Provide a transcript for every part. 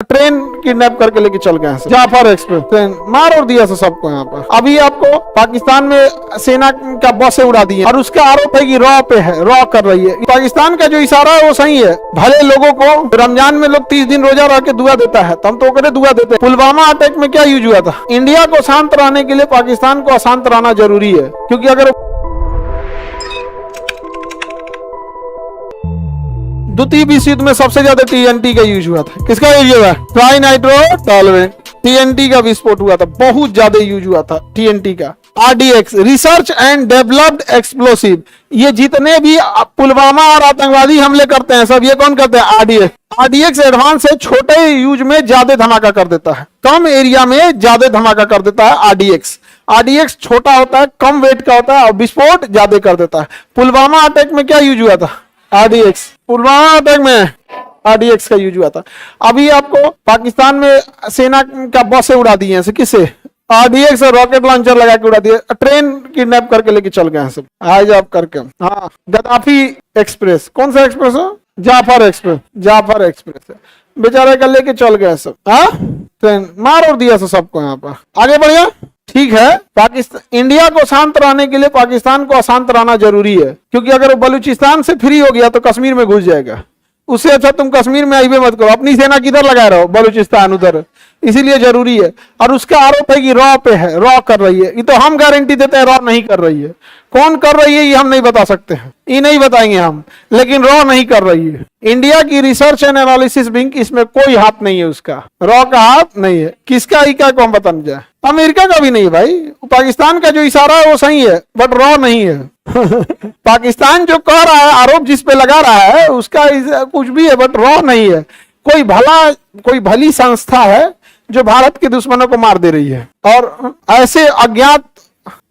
Train kidnap करके लेके चल गए हैं जाफर एक्सप्रेस ट्रेन मार और दिया सबको यहाँ पर। अभी आपको पाकिस्तान में सेना का बसें उड़ा दी है और उसका आरोप है कि रॉ पे है, रॉ कर रही है। पाकिस्तान का जो इशारा है वो सही है। भले लोगों को रमजान में लोग 30 दिन रोजा रह के दुआ देता है, तो हम तो करे दुआ देते हैं। पुलवामा अटैक में क्या यूज हुआ था? इंडिया को शांत रहने के लिए पाकिस्तान को अशांत रहना जरूरी है, क्योंकि अगर द्वितीय विश्व युद्ध में सबसे ज्यादा टीएनटी का यूज हुआ था। किसका यूज हुआ? ट्राई नाइट्रो टॉलरेंट टीएनटी का विस्फोट हुआ था, बहुत ज्यादा यूज हुआ था टीएनटी का। RDX research and developed explosive, ये जितने भी पुलवामा और आतंकवादी हमले करते हैं सब ये कौन करते हैं? आरडीएक्स। आरडीएक्स एडवांस है, छोटे यूज में ज्यादा धमाका कर देता है, कम एरिया में ज्यादा धमाका कर देता है आरडीएक्स। आरडीएक्स छोटा होता है, कम वेट का होता है और विस्फोट ज्यादा कर देता है। पुलवामा अटैक में क्या यूज हुआ था? आरडीएक्स। पुलवामा अटैक में आरडीएक्स का यूज हुआ था। अभी आपको पाकिस्तान में सेना का बसें उड़ा दी हैं, किससे? आरडीएक्स और रॉकेट लॉन्चर लगा के उड़ा दिए। ट्रेन किडनैप करके लेके चल गए हैं सब, आज आप करके। हाँ, गद्दाफी एक्सप्रेस, कौन सा एक्सप्रेस है? जाफर एक्सप्रेस, जाफर एक्सप्रेस बेचारे का लेके चल गए सब। हाँ, ट्रेन मार और दिया सबको यहाँ पर। आगे बढ़िया, ठीक है। पाकिस्तान इंडिया को शांत रहने के लिए पाकिस्तान को अशांत रहना जरूरी है, क्योंकि अगर वो बलूचिस्तान से फ्री हो गया तो कश्मीर में घुस जाएगा। उससे अच्छा तुम कश्मीर में आइए मत करो, अपनी सेना किधर लगाए रहो? बलूचिस्तान उधर। इसीलिए जरूरी है। और उसका आरोप है कि रॉ पे है, रॉ कर रही है। ये तो हम गारंटी देते हैं रॉ नहीं कर रही है। कौन कर रही है ये हम नहीं बता सकते हैं, ये नहीं बताएंगे हम, लेकिन रॉ नहीं कर रही है। इंडिया की रिसर्च एंड एनालिसिस विंग, इसमें कोई हाथ नहीं है उसका, रॉ का हाथ नहीं है। किसका इका को हम बताने जाए? अमेरिका का भी नहीं है भाई। पाकिस्तान का जो इशारा है वो सही है, बट रॉ नहीं है। पाकिस्तान जो कह रहा है, आरोप जिस पे लगा रहा है, उसका कुछ भी है, बट रॉ नहीं है। कोई भली संस्था है जो भारत के दुश्मनों को मार दे रही है, और ऐसे अज्ञात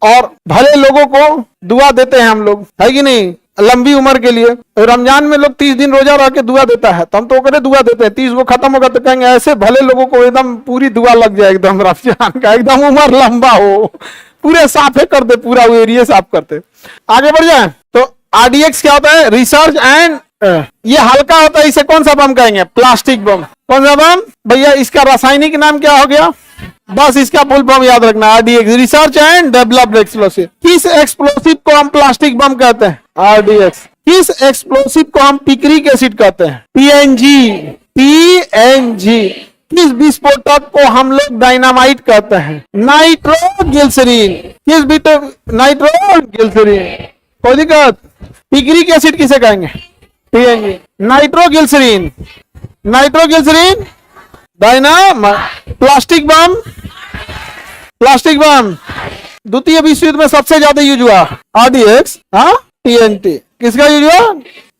और भले लोगों को दुआ देते हैं हम लोग, है कि नहीं? लंबी उम्र के लिए रमजान में लोग 30 दिन रोजा रह के दुआ देता है, तो हम तो करे दुआ देते हैं। 30 को खत्म होगा तो कहेंगे ऐसे भले लोगों को एकदम पूरी दुआ लग जाए, एकदम रमजान का एकदम उम्र लंबा हो, पूरे साफे कर दे, पूरा वो एरिया साफ करते। आगे बढ़ जाए तो आरडीएक्स क्या होता है? रिसर्च एंड, ये हल्का होता है, इसे कौन सा बम कहेंगे? प्लास्टिक बम। कौन सा बम भैया? इसका रासायनिक नाम क्या हो गया? बस इसका फुल फॉर्म याद रखना, RDX, research and developed explosive. किस एक्सप्लोसिव को हम प्लास्टिक बम कहते हैं? आरडीएक्स। किस एक्सप्लोसिव को हम पिक्रिक एसिड कहते हैं? PNG, PNG. किस विस्फोटक को हम लोग डायनामाइट कहते हैं? नाइट्रोग्लिसरीन। किस नाइट्रोग्लिसरीन। कोई दिक्कत? पिक्रिक एसिड किसे कहेंगे? पीएनजी। नाइट्रोग्लिसरीन, नाइट्रोग्लिसरीन प्लास्टिक बम, प्लास्टिक बम द्वितीय विश्व युद्ध में सबसे ज्यादा यूज हुआ आरडीएक्स। हाँ, टीएनटी। किसका यूज हुआ?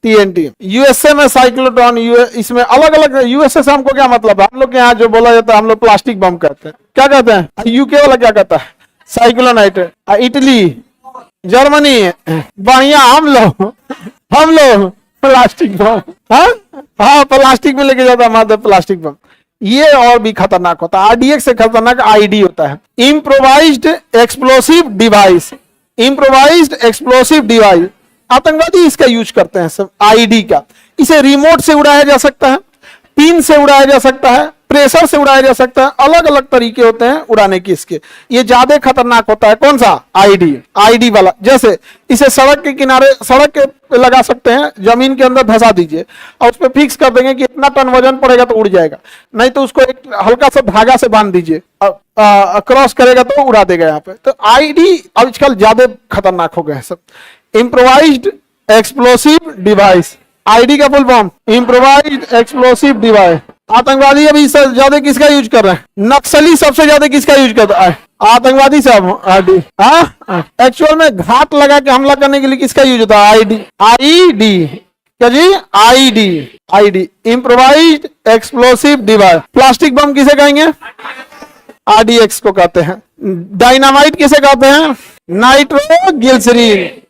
टीएनटी। यूएसए में साइक्लोट्रॉन, इसमें अलग अलग। यूएसए से हमको क्या मतलब है? हम लोग के यहाँ जो बोला जाता है हम लोग प्लास्टिक बम कहते हैं। क्या कहते हैं? यूके वाला क्या कहता है? साइक्लोनाइट। इटली, जर्मनी, बढ़िया। हम लोग प्लास्टिक बम। हाँ, प्लास्टिक में लेके जाता हमारा प्लास्टिक बम। ये और भी खतरनाक होता है। आरडीएक्स से खतरनाक आईडी होता है, improvised explosive device. Improvised explosive device आतंकवादी इसका यूज करते हैं सब, आईडी का। इसे रिमोट से उड़ाया जा सकता है, पिन से उड़ाया जा सकता है, प्रेशर से उड़ाया जा सकता है। अलग अलग तरीके होते हैं उड़ाने के इसके। ये ज्यादा खतरनाक होता है कौन सा? आईडी, आईडी वाला। जैसे इसे सड़क के किनारे, सड़क के लगा सकते हैं, जमीन के अंदर धंसा दीजिए और उस पर फिक्स कर देंगे कि इतना टन वजन पड़ेगा तो उड़ जाएगा। नहीं तो उसको एक हल्का सा धागा से बांध दीजिए, क्रॉस करेगा तो उड़ा देगा यहाँ पे। तो आईडी आजकल ज्यादा खतरनाक हो गए हैं सब। इम्प्रोवाइज्ड एक्सप्लोसिव डिवाइस, आईडी का full form improvised explosive device. आतंकवादी अभी ज्यादा किसका यूज कर रहे हैं? नक्सली सबसे ज्यादा किसका यूज करता है? आतंकवादी सब आईडी। एक्चुअल में घात लगा के हमला करने के लिए किसका यूज होता है? आईडी। आईडी क्या जी? IED, IED improvised explosive device. Plastic bomb किसे कहेंगे? आरडीएक्स को कहते हैं। डायनामाइट किसे कहते हैं? नाइट्रोग्लिसरीन।